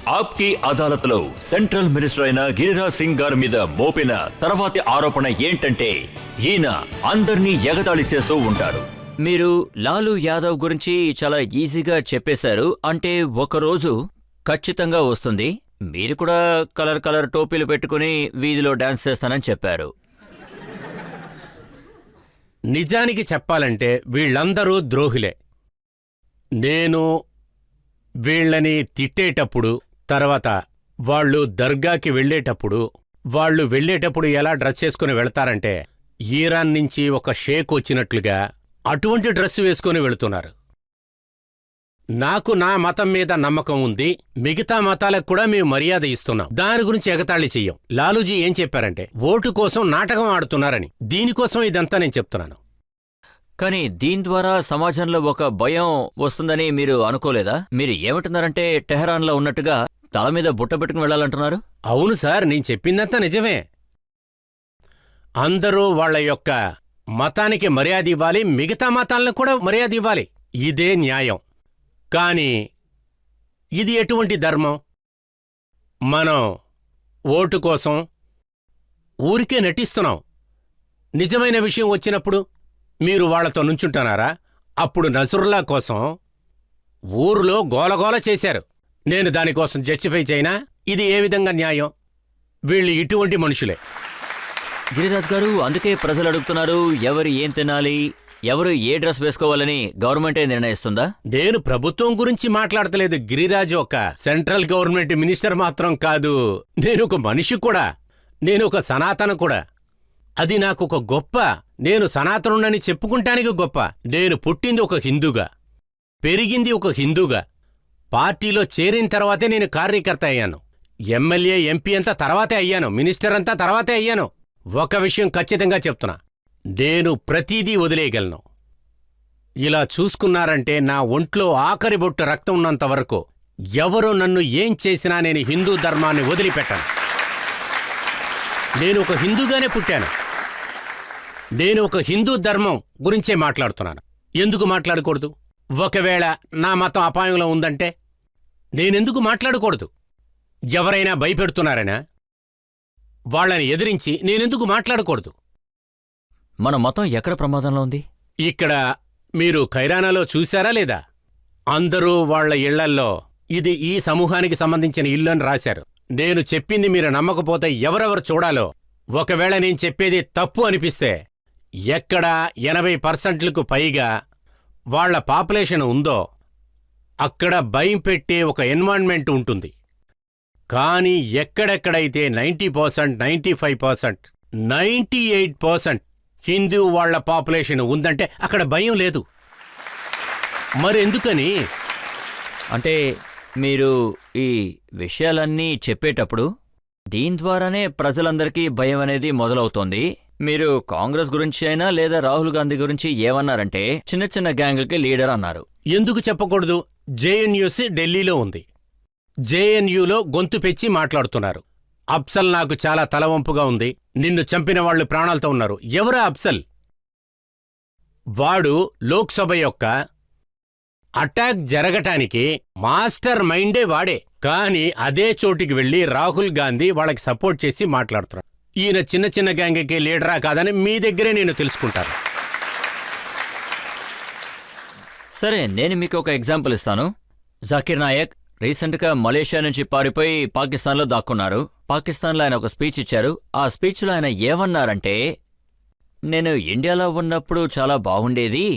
ఆప్కి అదాలత్లో central minister అయిన గిరిరాజ్ సింగ్ గారి మీద మోపిన తర్వాతి ఆరోపణ ఏంటంటే ఈయన అందర్నీ ఎగతాళి చేస్తూ ఉంటాడు. మీరు లాలూ యాదవ్ గురించి చాలా ఈజీగా చెప్పేశారు. అంటే ఒకరోజు ఖచ్చితంగా వస్తుంది, మీరు కూడా కలర్ కలర్ టోపీలు పెట్టుకుని వీధిలో డాన్స్ చేస్తానని చెప్పారు. నిజానికి చెప్పాలంటే వీళ్ళందరూ ద్రోహులే. నేను వీళ్ళని తిట్టేటప్పుడు, తర్వాత వాళ్ళు దర్గాకి వెళ్ళేటప్పుడు ఎలా డ్రెస్ చేసుకుని వెళతారంటే ఈరాన్ నుంచి ఒక షేక్ వచ్చినట్లుగా అటువంటి డ్రెస్ వేసుకుని వెళుతున్నారు. నాకు నా మతం మీద నమ్మకం ఉంది, మిగతా మతాలకు కూడా మేము మర్యాద ఇస్తున్నాం, దాని గురించి ఎగతాళి చెయ్యం. లాలూజీ ఏం చెప్పారంటే ఓటు కోసం నాటకం ఆడుతున్నారని. దీనికోసం ఇదంతా నేను చెప్తున్నాను. కానీ దీని ద్వారా సమాజంలో ఒక భయం వస్తుందని మీరు అనుకోలేదా? మీరు ఏమంటున్నారంటే టెహరాన్లో ఉన్నట్టుగా తల మీద బుట్ట పెట్టుకుని వెళ్ళాలంటున్నారు. అవును సార్, నేను చెప్పిందంతా నిజమే. అందరూ వాళ్ల యొక్క మతానికి మర్యాద ఇవ్వాలి, మిగతా మతాలను కూడా మర్యాద ఇవ్వాలి. ఇదే న్యాయం. కాని ఇది ఎటువంటి ధర్మం? మనం ఓటు కోసం ఊరికే నటిస్తున్నాం. నిజమైన విషయం వచ్చినప్పుడు మీరు వాళ్లతో నుంచుంటున్నారా? అప్పుడు నసురుల్లా కోసం ఊర్లో గోలగోల చేశారు. నేను దానికోసం జస్టిఫై చేయనా? ఇది ఏ విధంగా న్యాయం? వీళ్ళు ఇటువంటి మనుషులే. గిరిరాజ్ గారు, అందుకే ప్రజలు అడుగుతున్నారు, ఎవరు ఏం తినాలి, ఎవరు ఏ డ్రెస్ వేసుకోవాలని గవర్నమెంటే నిర్ణయిస్తుందా? నేను ప్రభుత్వం గురించి మాట్లాడతలేదు. గిరిరాజు ఒక సెంట్రల్ గవర్నమెంట్ మినిస్టర్ మాత్రం కాదు, నేను ఒక మనిషి కూడా. నేను ఒక సనాతన కూడా. అది నాకు ఒక గొప్ప. నేను సనాతనుడని చెప్పుకుంటానికి గొప్ప. నేను పుట్టింది ఒక హిందూగా, పెరిగింది ఒక హిందూగా. పార్టీలో చేరిన తర్వాతే నేను కార్యకర్త అయ్యాను. ఎమ్మెల్యే, ఎంపీ అంతా తర్వాతే అయ్యాను, మినిస్టర్ అంతా తర్వాతే అయ్యాను. ఒక విషయం ఖచ్చితంగా చెప్తున్నా, నేను ప్రతీదీ వదిలేయగలను. ఇలా చూసుకున్నారంటే నా ఒంట్లో ఆఖరి బొట్టు రక్తం ఉన్నంత వరకు ఎవరో నన్ను ఏం చేసినా నేను హిందూ ధర్మాన్ని వదిలిపెట్టాను. నేను ఒక హిందూగానే పుట్టాను. నేను ఒక హిందూ ధర్మం గురించే మాట్లాడుతున్నాను. ఎందుకు మాట్లాడకూడదు? ఒకవేళ నా మతం అపాయంలో ఉందంటే నేనెందుకు మాట్లాడకూడదు? ఎవరైనా భయపెడుతున్నారైనా వాళ్ళని ఎదిరించి నేనెందుకు మాట్లాడకూడదు? మన మతం ఎక్కడ ప్రమాదంలో ఉంది? ఇక్కడ మీరు ఖైరానాలో చూశారా లేదా? అందరూ వాళ్ల ఇళ్లల్లో ఇది ఈ సమూహానికి సంబంధించిన ఇల్లు అని రాశారు. నేను చెప్పింది మీరు నమ్మకపోతే ఎవరెవరు చూడాలో, ఒకవేళ నేను చెప్పేది తప్పు అనిపిస్తే, ఎక్కడ 80% పైగా వాళ్ల పాపులేషన్ ఉందో అక్కడ భయం పెట్టే ఒక ఎన్వైరన్మెంట్ ఉంటుంది. కానీ ఎక్కడెక్కడైతే 90%, 95%, 98% హిందూ వాళ్ల పాపులేషన్ ఉందంటే అక్కడ భయం లేదు. మరెందుకని? అంటే మీరు ఈ విషయాలన్నీ చెప్పేటప్పుడు దీని ద్వారానే ప్రజలందరికీ భయం అనేది మొదలవుతోంది. మీరు కాంగ్రెస్ గురించి అయినా లేదా రాహుల్ గాంధీ గురించి ఏమన్నారంటే చిన్న చిన్న గ్యాంగులకి లీడర్ అన్నారు. ఎందుకు చెప్పకూడదు? జేఎన్యూసి ఢిల్లీలో ఉంది. జేఎన్యూలో గొంతు పెంచి మాట్లాడుతున్నారు. అఫ్సల్ నాకు చాలా తలవంపుగా ఉంది, నిన్ను చంపిన వాళ్లు ప్రాణాలతో ఉన్నారు. ఎవరా అఫ్సల్? వాడు లోక్సభ యొక్క అటాక్ జరగటానికి మాస్టర్ మైండే వాడే. కాని అదే చోటికి వెళ్లి రాహుల్ గాంధీ వాళ్ళకి సపోర్ట్ చేసి మాట్లాడుతున్నాడు. ఈయన చిన్న చిన్న గ్యాంగ్కి లీడరా కాదని మీ దగ్గరే నేను తెలుసుకుంటాను. సరే, నేను మీకు ఒక ఎగ్జాంపుల్ ఇస్తాను. జాకిర్ నాయక్ రీసెంట్గా మలేషియా నుంచి పారిపోయి పాకిస్తాన్లో దాక్కున్నారు. పాకిస్తాన్లో ఆయన ఒక స్పీచ్ ఇచ్చారు. ఆ స్పీచ్లో ఆయన ఏమన్నారంటే, నేను ఇండియాలో ఉన్నప్పుడు చాలా బాగుండేది,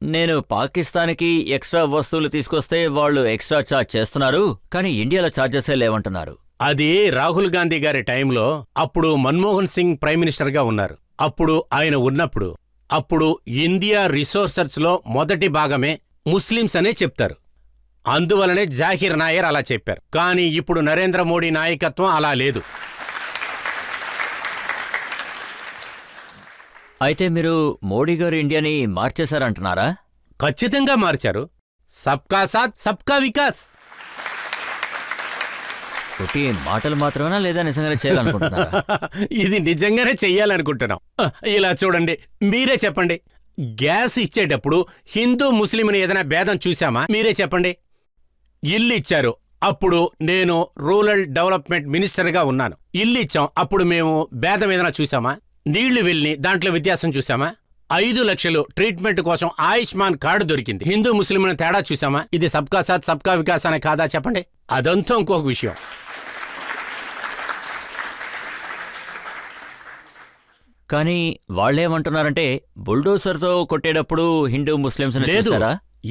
నేను పాకిస్తాన్కి ఎక్స్ట్రా వస్తువులు తీసుకొస్తే వాళ్ళు ఎక్స్ట్రా ఛార్జ్ చేస్తున్నారు, కానీ ఇండియాలో ఛార్జెసే లేవంటున్నారు. అది రాహుల్ గాంధీ గారి టైంలో, అప్పుడు మన్మోహన్ సింగ్ ప్రైమ్ మినిస్టర్గా ఉన్నారు. అప్పుడు ఆయన ఉన్నప్పుడు అప్పుడు ఇండియా రిసోర్సెస్లో మొదటి భాగమే ముస్లిమ్స్ అనే చెప్తారు. అందువలనే జాకిర్ నాయర్ అలా చెప్పారు. కానీ ఇప్పుడు నరేంద్ర మోడీ నాయకత్వం అలా లేదు. అయితే మీరు మోడీ గారు ఇండియాని మార్చేశారంటున్నారా? ఖచ్చితంగా మార్చారు. సబ్కా సాత్ సబ్కా వికాస్. ఒకటి మాటలు మాత్రమేనా లేదా నిజంగానే చేయాలనుకుంటున్నారా? ఇది నిజంగానే చెయ్యాలనుకుంటున్నాం. ఇలా చూడండి, మీరే చెప్పండి, గ్యాస్ ఇచ్చేటప్పుడు హిందూ ముస్లింని ఏదైనా భేదం చూశామా? మీరే చెప్పండి. ఇల్లు ఇచ్చారు, అప్పుడు నేను రూరల్ డెవలప్మెంట్ మినిస్టర్గా ఉన్నాను. ఇల్లు ఇచ్చాం, అప్పుడు మేము భేదం ఏదైనా చూసామా? నీళ్లు వెళ్ళి దాంట్లో వ్యత్యాసం చూసామా? 5 లక్షలు ట్రీట్మెంట్ కోసం ఆయుష్మాన్ కార్డు దొరికింది. హిందూ ముస్లింలను తేడా చూసామా? ఇది సబ్కా సాత్ సబ్కా వికాస్ అనే కాదా చెప్పండి? అదంతా ఇంకొక విషయం. కానీ వాళ్ళేమంటున్నారంటే బుల్డోసర్తో కొట్టేటప్పుడు హిందూ ముస్లింస్ లేదు,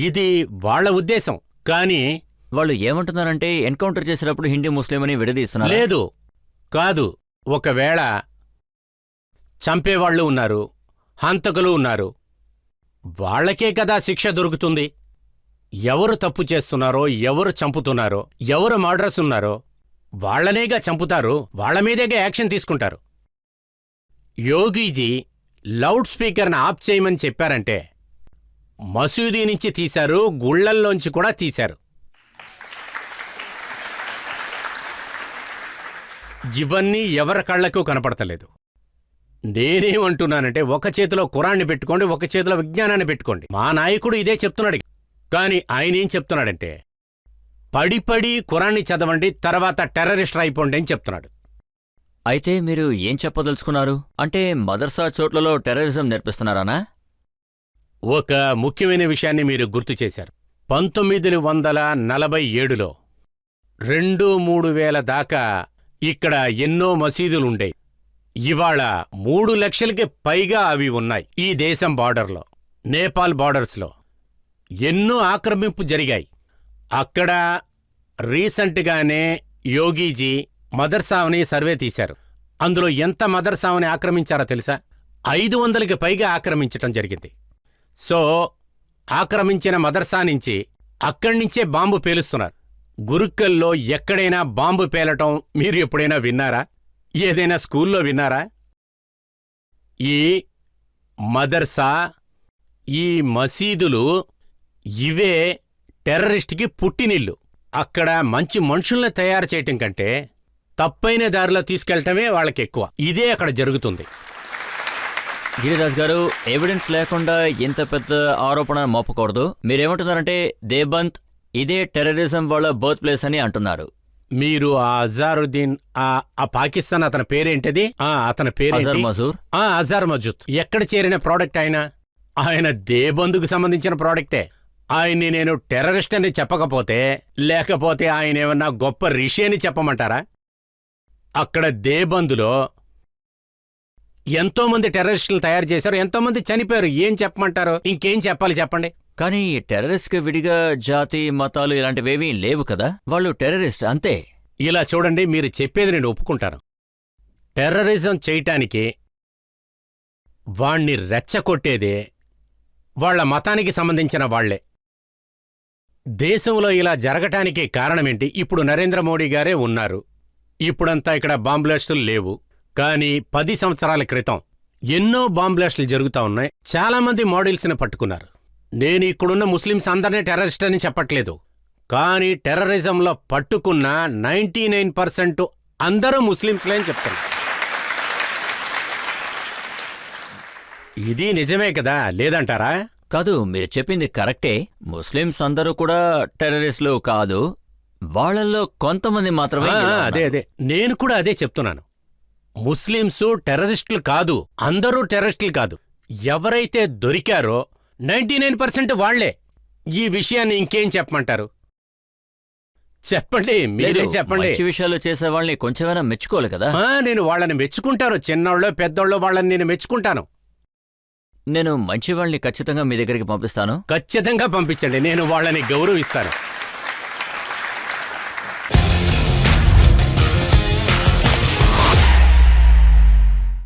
ఇది వాళ్ళ ఉద్దేశం. కానీ వాళ్ళు ఏమంటున్నారంటే ఎన్కౌంటర్ చేసేటప్పుడు హిందూ ముస్లిం అని విడదీస్తున్నారు. లేదు, కాదు. ఒకవేళ చంపేవాళ్లు ఉన్నారు, హంతకులు ఉన్నారు, వాళ్లకే కదా శిక్ష దొరుకుతుంది. ఎవరు తప్పు చేస్తున్నారో, ఎవరు చంపుతున్నారో, ఎవరు మర్డర్స్ ఉన్నారో వాళ్లనేగా చంపుతారు, వాళ్ల మీదేగా యాక్షన్ తీసుకుంటారు. యోగీజీ లౌడ్ స్పీకర్ని ఆఫ్ చేయమని చెప్పారంటే మసూదీ నుంచి తీశారు, గుళ్లల్లోంచి కూడా తీశారు. ఇవన్నీ ఎవరి కళ్లకు కనపడతలేదు. నేనేమంటున్నానంటే ఒక చేతిలో ఖురాన్ని పెట్టుకోండి, ఒక చేతిలో విజ్ఞానాన్ని పెట్టుకోండి. మా నాయకుడు ఇదే చెప్తున్నాడు. కాని ఆయన ఏం చెప్తున్నాడంటే పడి ఖురాన్ని చదవండి, తర్వాత టెర్రరిస్టర్ అయిపోండి అని చెప్తున్నాడు. అయితే మీరు ఏం చెప్పదలుచుకున్నారు? అంటే మదర్సా చోట్లలో టెర్రరిజం నేర్పిస్తున్నారానా? ఒక ముఖ్యమైన విషయాన్ని మీరు గుర్తు చేశారు. 1947లో 2-3 వేల దాకా ఇక్కడ ఎన్నో మసీదులుండేవి. ఇవాళ 3 లక్షలకి పైగా అవి ఉన్నాయి. ఈ దేశం బార్డర్లో, నేపాల్ బార్డర్స్లో ఎన్నో ఆక్రమింపు జరిగాయి. అక్కడ రీసెంట్గానే యోగీజీ మదర్సావని సర్వే తీశారు. అందులో ఎంత మదర్సావని ఆక్రమించారో తెలుసా? 500కి పైగా ఆక్రమించటం జరిగింది. సో ఆక్రమించిన మదర్సా నుంచి అక్కడ్నించే బాంబు పేలుస్తున్నారు. గురుక్కల్లో ఎక్కడైనా బాంబు పేలటం మీరు ఎప్పుడైనా విన్నారా? ఏదైనా స్కూల్లో విన్నారా? ఈ మదర్సా, ఈ మసీదులు ఇవే టెర్రరిస్ట్కి పుట్టినిల్లు. అక్కడ మంచి మనుషుల్ని తయారు చేయటం కంటే తప్పైన దారిలో తీసుకెళ్లటమే వాళ్ళకెక్కువ. ఇదే అక్కడ జరుగుతుంది. గిరిరాజ్ గారు, ఎవిడెన్స్ లేకుండా ఇంత పెద్ద ఆరోపణ మోపకూడదు. మీరేమంటున్నారంటే దేబంత్ ఇదే టెర్రరిజం వాళ్ళ బర్త్ ప్లేస్ అని అంటున్నారు. మీరు ఆ అజారుద్దీన్, ఆ పాకిస్తాన్ అతని పేరేంటిది? అతని పేరు అజార్ మజూద్. ఎక్కడ చేరిన ప్రోడక్ట్ ఆయన దేబందుకు సంబంధించిన ప్రోడక్టే. ఆయన్ని నేను టెర్రరిస్ట్ అని చెప్పకపోతే, లేకపోతే ఆయన ఏమన్నా గొప్ప రిషి అని చెప్పమంటారా? అక్కడ దేబందులో ఎంతోమంది టెర్రరిస్టులు తయారు చేశారు, ఎంతోమంది చనిపోయారు. ఏం చెప్పమంటారు? ఇంకేం చెప్పాలి చెప్పండి? కానీ టెర్రరిస్ట్కి విడిగా జాతి, మతాలు ఇలాంటివేమీ లేవు కదా. వాళ్ళు టెర్రరిస్ట్ అంతే. ఇలా చూడండి, మీరు చెప్పేది నేను ఒప్పుకుంటాను. టెర్రరిజం చేయటానికి వాణ్ణి రెచ్చగొట్టేదే వాళ్ల మతానికి సంబంధించిన వాళ్లే. దేశంలో ఇలా జరగటానికి కారణమేంటి? ఇప్పుడు నరేంద్ర మోడీ గారే ఉన్నారు. ఇప్పుడంతా ఇక్కడ బాంబ్లాస్టులు లేవు. కానీ 10 సంవత్సరాల క్రితం ఎన్నో బాంబ్లాస్టులు జరుగుతా ఉన్నాయి. చాలామంది మోడల్స్ని పట్టుకున్నారు. నేను ఇక్కడున్న ముస్లిమ్స్ అందరినీ టెర్రరిస్ట్ అని చెప్పట్లేదు. కానీ టెర్రరిజంలో పట్టుకున్న 99% అందరూ ముస్లిమ్స్లే అని చెప్తున్నారు. ఇది నిజమే కదా, లేదంటారా? కాదు, మీరు చెప్పింది కరెక్టే. ముస్లిమ్స్ అందరూ కూడా టెర్రరిస్టులు కాదు, వాళ్ళల్లో కొంతమంది మాత్రమే. అదే నేను కూడా అదే చెప్తున్నాను. ముస్లింసు టెర్రరిస్టులు కాదు, అందరూ టెర్రరిస్టులు కాదు. ఎవరైతే దొరికారో 99% వాళ్లే. ఈ విషయాన్ని ఇంకేం చెప్పమంటారు? చెప్పండి, మీరే చెప్పండి. మంచి విషయాలు చేసే వాళ్ళని కొంచెమైనా మెచ్చుకోవాలి కదా. నేను వాళ్ళని మెచ్చుకుంటాను. చిన్నోళ్ళో పెద్దోళ్ళో వాళ్ళని నేను మెచ్చుకుంటాను. నేను మంచి వాళ్ళని ఖచ్చితంగా మీ దగ్గరికి పంపిస్తాను. ఖచ్చితంగా పంపించండి, నేను వాళ్ళని గౌరవిస్తాను.